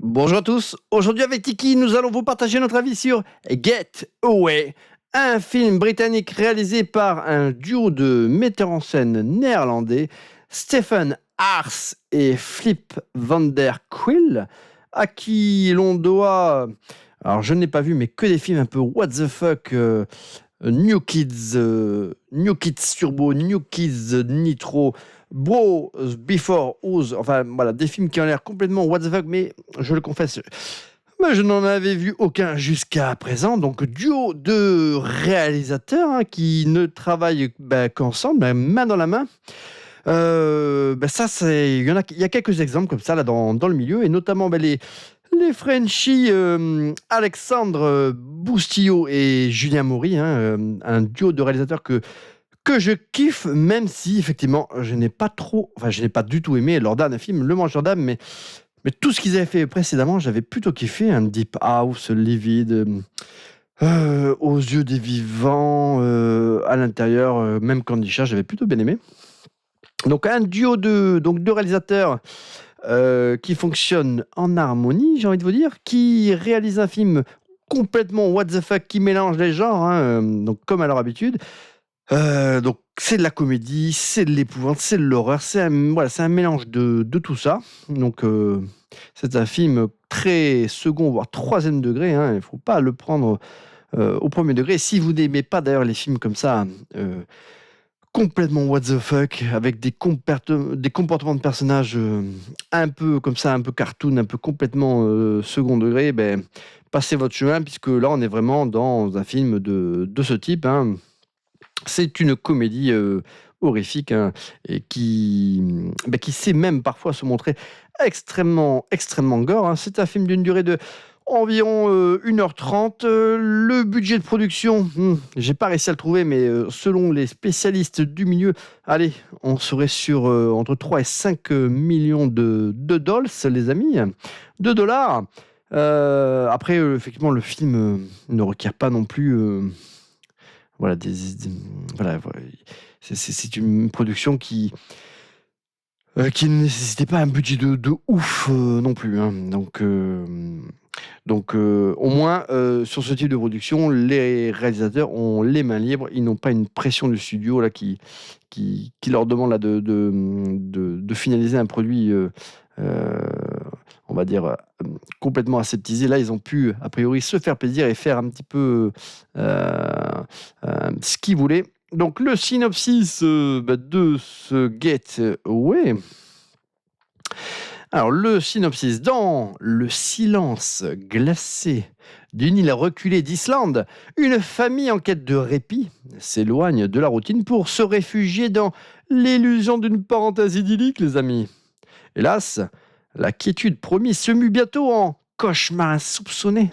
Bonjour à tous, aujourd'hui avec Tiki, nous allons vous partager notre avis sur Get Away, un film britannique réalisé par un duo de metteurs en scène néerlandais, Stephen Ars et Flip van der Quill, à qui l'on doit, alors je n'ai pas vu, mais que des films un peu what the fuck, New Kids Turbo, New Kids Nitro, Bros Before Oz, enfin voilà, des films qui ont l'air complètement what the fuck, mais je le confesse, je n'en avais vu aucun jusqu'à présent. Donc, duo de réalisateurs qui ne travaillent qu'ensemble, main dans la main. Ça, il y a quelques exemples comme ça là dans le milieu, et notamment les Frenchies Alexandre Boustillot et Julien Maury, un duo de réalisateurs que je kiffe, même si effectivement je n'ai pas du tout aimé leur dernier film, Le Mangeur d'âme, mais tout ce qu'ils avaient fait précédemment, j'avais plutôt kiffé, un Deep House, Livide, Aux yeux des vivants, à l'intérieur, même Candy Chat, j'avais plutôt bien aimé. Donc un duo de réalisateurs qui fonctionne en harmonie, j'ai envie de vous dire, qui réalise un film complètement what the fuck, qui mélange les genres, donc comme à leur habitude. Donc c'est de la comédie, c'est de l'épouvante, c'est de l'horreur, c'est un mélange de tout ça. Donc c'est un film très second, voire troisième degré, il ne faut pas le prendre au premier degré. Si vous n'aimez pas d'ailleurs les films comme ça, complètement what the fuck, avec des comportements de personnages un peu comme ça, un peu cartoon, un peu complètement second degré, passez votre chemin, puisque là on est vraiment dans un film de ce type. C'est une comédie horrifique, et qui sait même parfois se montrer extrêmement, extrêmement gore. C'est un film d'une durée de environ 1h30. Le budget de production, j'ai pas réussi à le trouver, mais selon les spécialistes du milieu, allez, on serait sur entre 3 et 5 millions de dollars, les amis, de dollars. Après, effectivement, le film ne requiert pas non plus... voilà, voilà, c'est une production qui ne nécessitait pas un budget de ouf non plus. Donc, au moins, sur ce type de production, les réalisateurs ont les mains libres. Ils n'ont pas une pression du studio là, qui leur demande là, de finaliser un produit, on va dire, complètement aseptisé. Là, ils ont pu, a priori, se faire plaisir et faire un petit peu ce qu'ils voulaient. Donc, le synopsis de ce Get Away. Alors, le synopsis. Dans le silence glacé d'une île reculée d'Islande, une famille en quête de répit s'éloigne de la routine pour se réfugier dans l'illusion d'une parenthèse idyllique, les amis. Hélas, la quiétude promise se mue bientôt en cauchemar insoupçonné.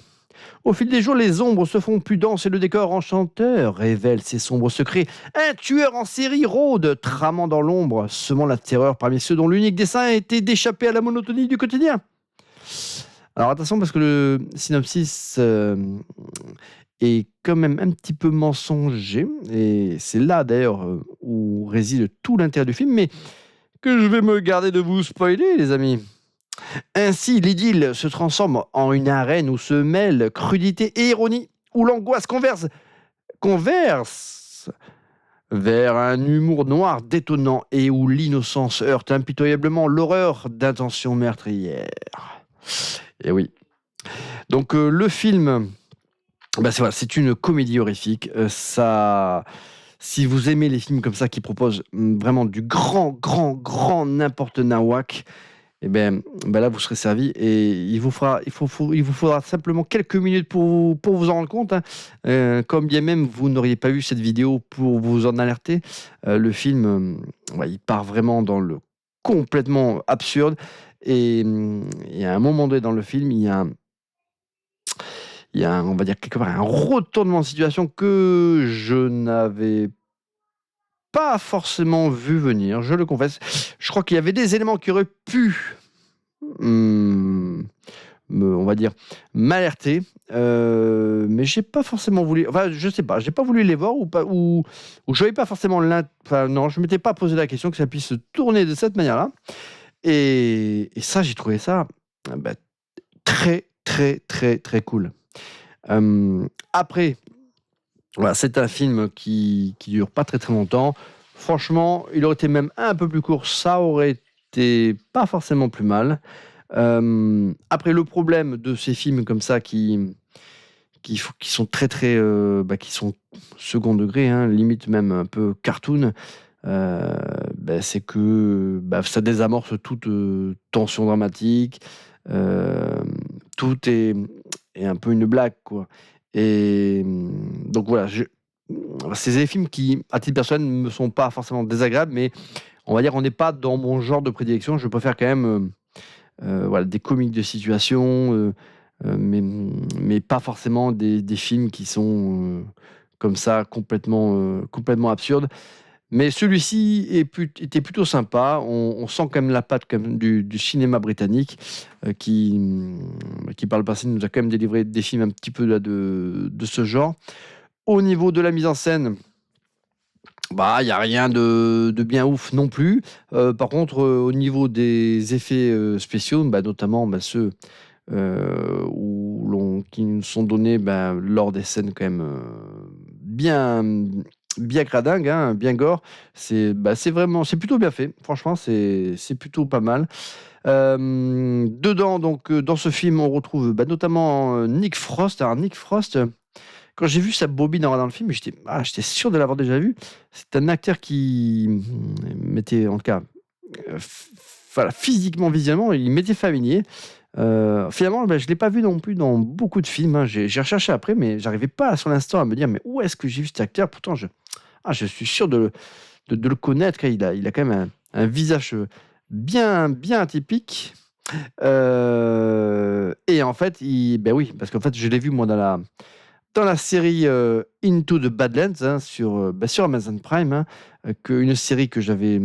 Au fil des jours, les ombres se font plus denses et le décor enchanteur révèle ses sombres secrets. Un tueur en série rôde, tramant dans l'ombre, semant la terreur parmi ceux dont l'unique dessein était d'échapper à la monotonie du quotidien. Alors attention, parce que le synopsis est quand même un petit peu mensonger, et c'est là d'ailleurs où réside tout l'intérêt du film, mais que je vais me garder de vous spoiler, les amis. Ainsi, l'idylle se transforme en une arène où se mêlent crudité et ironie, où l'angoisse converse vers un humour noir détonnant, et où l'innocence heurte impitoyablement l'horreur d'intentions meurtrières. Et oui. Donc le film, c'est une comédie horrifique. Si vous aimez les films comme ça qui proposent vraiment du grand n'importe nawak, et là vous serez servi, et il vous faudra simplement quelques minutes pour vous en rendre compte, comme bien même vous n'auriez pas vu cette vidéo pour vous en alerter. Le film il part vraiment dans le complètement absurde, et à un moment donné dans le film il y a on va dire quelque part un retournement de situation que je n'avais pas forcément vu venir, je le confesse. Je crois qu'il y avait des éléments qui auraient pu on va dire, m'alerter, mais j'ai pas forcément voulu, enfin je sais pas, j'ai pas voulu les voir, ou pas, ou je n'avais pas forcément non, je m'étais pas posé la question que ça puisse se tourner de cette manière-là, et ça, j'ai trouvé ça très, très, très, très cool. Après, voilà, c'est un film qui dure pas très, très longtemps. Franchement, il aurait été même un peu plus court, ça aurait été pas forcément plus mal. Après, le problème de ces films comme ça qui sont très, très, qui sont second degré, hein, limite même un peu cartoon, c'est que, ça désamorce toute, tension dramatique, tout est un peu une blague, quoi. Et donc voilà, c'est des films qui, à titre personnel, ne me sont pas forcément désagréables, mais on va dire on n'est pas dans mon genre de prédilection. Je préfère quand même, voilà, des comiques de situation, mais pas forcément des films qui sont, comme ça complètement absurdes. Mais celui-ci était plutôt sympa. On sent quand même la patte quand même du cinéma britannique, qui par le passé nous a quand même délivré des films un petit peu là, de ce genre. Au niveau de la mise en scène, il y a rien de bien ouf non plus. Par contre, au niveau des effets, spéciaux, notamment, ceux, qui nous sont donnés, lors des scènes quand même, bien bien gradingues, hein, bien gore. C'est plutôt bien fait. Franchement, c'est plutôt pas mal. Dedans donc, dans ce film, on retrouve, notamment, Nick Frost. Alors Nick Frost, quand j'ai vu sa bobine dans le film, j'étais sûr de l'avoir déjà vu. C'est un acteur qui, m'était en tout cas, voilà, physiquement, visuellement, il m'était familier. Finalement, je l'ai pas vu non plus dans beaucoup de films, hein. J'ai recherché après, mais j'arrivais pas sur l'instant à me dire: «Mais où est-ce que j'ai vu cet acteur?» Pourtant je suis sûr de le connaître. Il a quand même un visage, bien bien atypique. Et en fait, oui, parce qu'en fait, je l'ai vu moi dans la série, Into the Badlands, hein, sur Amazon Prime, hein, une série que j'avais,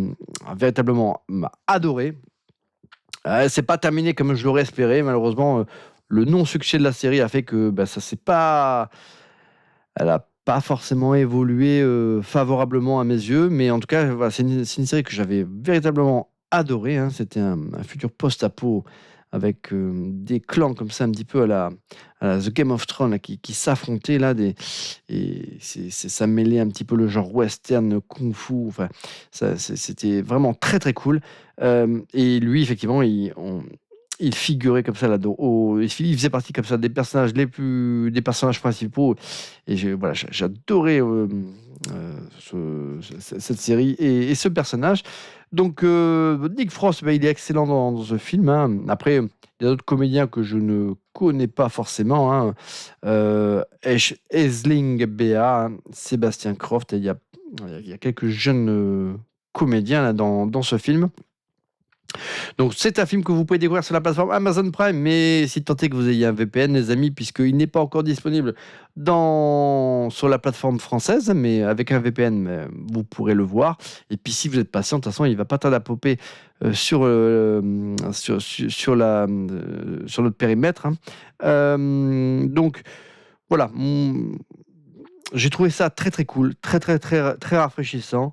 véritablement, adorée. C'est pas terminé comme je l'aurais espéré malheureusement, le non-succès de la série a fait que, ça s'est pas elle a pas forcément évolué, favorablement à mes yeux, mais en tout cas, voilà, c'est une série que j'avais véritablement adorée, hein. C'était un futur post-apo avec, des clans comme ça un petit peu à la The Game of Thrones là, qui s'affrontaient là, et ça mêlait un petit peu le genre western, kung-fu, enfin c'était vraiment très, très cool. Et lui effectivement, il figurait comme ça là-dedans. Il faisait partie comme ça des personnages principaux, et voilà, j'adorais, cette série et ce personnage. Donc, Nick Frost, il est excellent dans ce film, hein. Après, il y a d'autres comédiens que je ne connais pas forcément, hein. Aisling Bea, hein, Sébastien Croft, et il y a quelques jeunes, comédiens là, dans ce film. Donc c'est un film que vous pouvez découvrir sur la plateforme Amazon Prime, mais si tant est que vous ayez un VPN, les amis, puisqu'il n'est pas encore disponible sur la plateforme française, mais avec un VPN, vous pourrez le voir. Et puis si vous êtes patient, de toute façon, il va pas tarder à popper, sur notre périmètre, hein. Donc voilà, j'ai trouvé ça très très cool, très très très très rafraîchissant,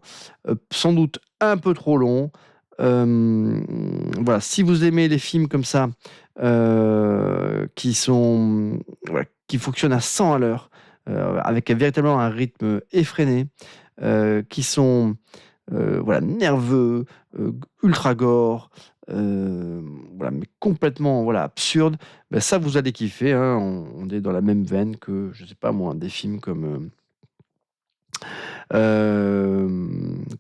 sans doute un peu trop long. Voilà, si vous aimez les films comme ça, voilà, qui fonctionnent à 100 à l'heure, avec véritablement un rythme effréné, qui sont, voilà, nerveux, ultra gore, voilà, mais complètement, voilà, absurdes, ça vous allez kiffer, hein. On est dans la même veine que, je sais pas moi, des films comme,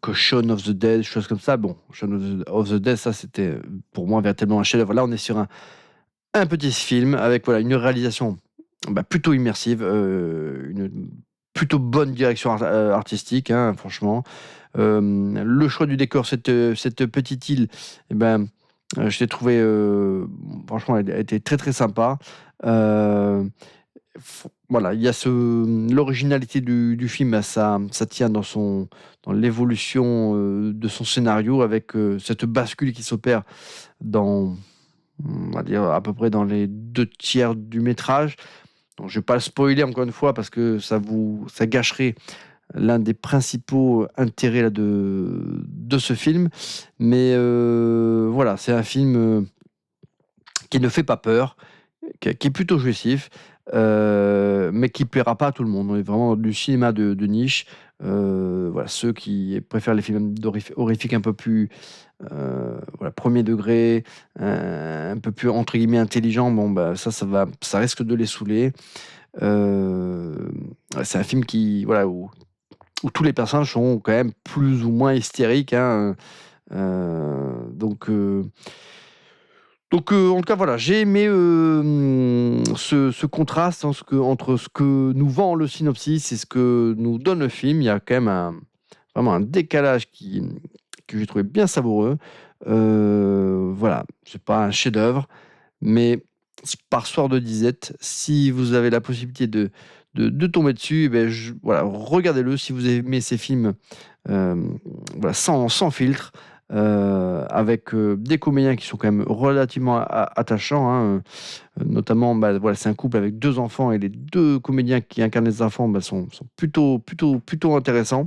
que Shaun of the Dead, choses comme ça. Bon, Shaun of the Dead, ça c'était, pour moi véritablement un chef-d'œuvre. Là, on est sur un petit film avec, voilà, une réalisation, plutôt immersive, une plutôt bonne direction artistique, hein, franchement. Le choix du décor, cette petite île, et je l'ai trouvé, franchement, elle était très très sympa. Euh, voilà, il y a l'originalité du film, ça tient dans l'évolution, de son scénario, avec, cette bascule qui s'opère dans, on va dire, à peu près dans les 2 tiers du métrage. Donc je vais pas le spoiler encore une fois parce que ça gâcherait l'un des principaux intérêts là de ce film. Mais voilà, c'est un film, qui ne fait pas peur, qui est plutôt jouissif, mais qui plaira pas à tout le monde. On est vraiment du cinéma de niche. Voilà, ceux qui préfèrent les films horrifiques un peu plus voilà, premier degré, un peu plus entre guillemets intelligent, bon bah ça risque de les saouler. C'est un film qui voilà où tous les personnages sont quand même plus ou moins hystériques, hein, donc, en tout cas, voilà, j'ai aimé ce contraste entre ce que nous vend le synopsis et ce que nous donne le film. Il y a quand même vraiment un décalage que j'ai trouvé bien savoureux. Voilà, c'est pas un chef-d'œuvre, mais par soir de disette, si vous avez la possibilité de tomber dessus, eh ben, voilà, regardez-le. Si vous aimez ces films euh, voilà, sans filtre, avec des comédiens qui sont quand même relativement attachants, hein, notamment bah, voilà, c'est un couple avec 2 enfants et les 2 comédiens qui incarnent les enfants bah, sont plutôt intéressants.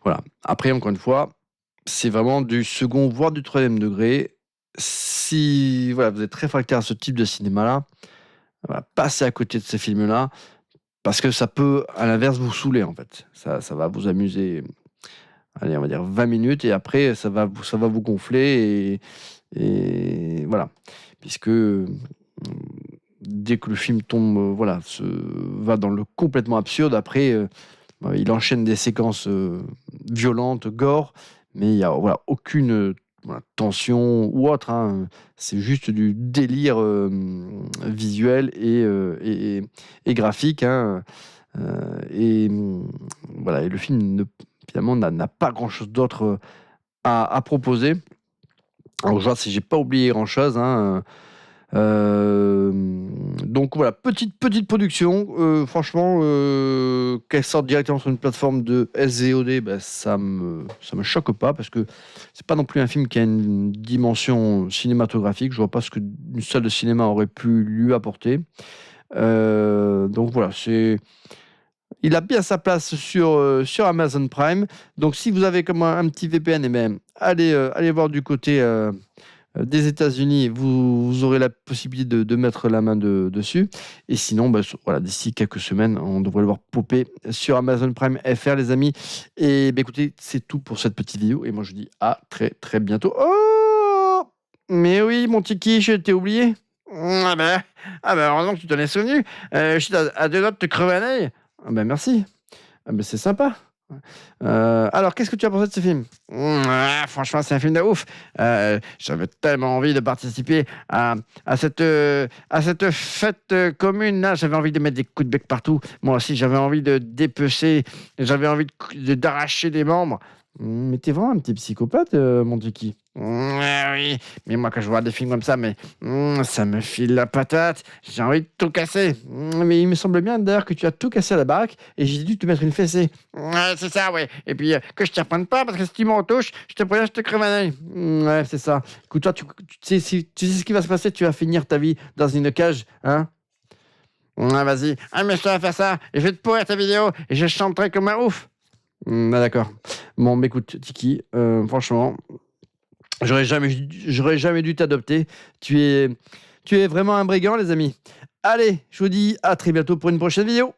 Voilà. Après, encore une fois, c'est vraiment du second voire du troisième degré. Si voilà, vous êtes réfractaire à ce type de cinéma-là, voilà, passez à côté de ces films-là parce que ça peut, à l'inverse, vous saouler en fait. Ça va vous amuser, allez, on va dire 20 minutes et après, ça va vous gonfler et voilà. Puisque dès que le film tombe, voilà, va dans le complètement absurde, après, il enchaîne des séquences violentes, gore, mais il n'y a voilà, aucune voilà, tension ou autre, hein. C'est juste du délire visuel et graphique, hein. Voilà, et le film finalement n'a pas grand-chose d'autre à proposer. Alors, je vois si j'ai pas oublié grand-chose, hein. Euh, donc voilà, petite production. Franchement, qu'elle sorte directement sur une plateforme de SVOD, bah, ça me choque pas parce que c'est pas non plus un film qui a une dimension cinématographique. Je vois pas ce qu'une salle de cinéma aurait pu lui apporter. Donc voilà, il a bien sa place sur Amazon Prime. Donc si vous avez comme un petit VPN, eh ben, allez voir du côté des États-Unis, vous aurez la possibilité de mettre la main dessus. Et sinon, bah, voilà, d'ici quelques semaines, on devrait le voir popper sur Amazon Prime FR, les amis. Et bah, écoutez, c'est tout pour cette petite vidéo. Et moi, je vous dis à très, très bientôt. Oh! Mais oui, mon tiki, je t'ai oublié. Heureusement que tu t'en es souvenu. Je suis à 2 doigts de te crever un œil. Ah ben merci. Ah ben c'est sympa. Alors, qu'est-ce que tu as pensé de ce film? Franchement, c'est un film de ouf. J'avais tellement envie de participer à cette fête commune. Là, j'avais envie de mettre des coups de bec partout. Moi aussi, j'avais envie de dépecer. J'avais envie d'arracher des membres. Mais t'es vraiment un petit psychopathe, mon Tiki. Oui, mais moi, quand je vois des films comme ça, mais ça me file la patate. J'ai envie de tout casser. Mais il me semble bien d'ailleurs que tu as tout cassé à la baraque et j'ai dû te mettre une fessée. Ouais, c'est ça, ouais. Et puis, que je t'y reprenne pas, parce que si tu m'en touches, je te préviens, je te crève un œil. Ouais, c'est ça. Écoute, toi, tu sais, tu sais ce qui va se passer, tu vas finir ta vie dans une cage, hein? Vas-y, mais je te vais faire ça, et je vais te pourrir ta vidéo, et je chanterai comme un ouf. D'accord. Bon, mais écoute, Tiki, franchement, j'aurais jamais dû t'adopter. Tu es vraiment un brigand, les amis. Allez, je vous dis à très bientôt pour une prochaine vidéo.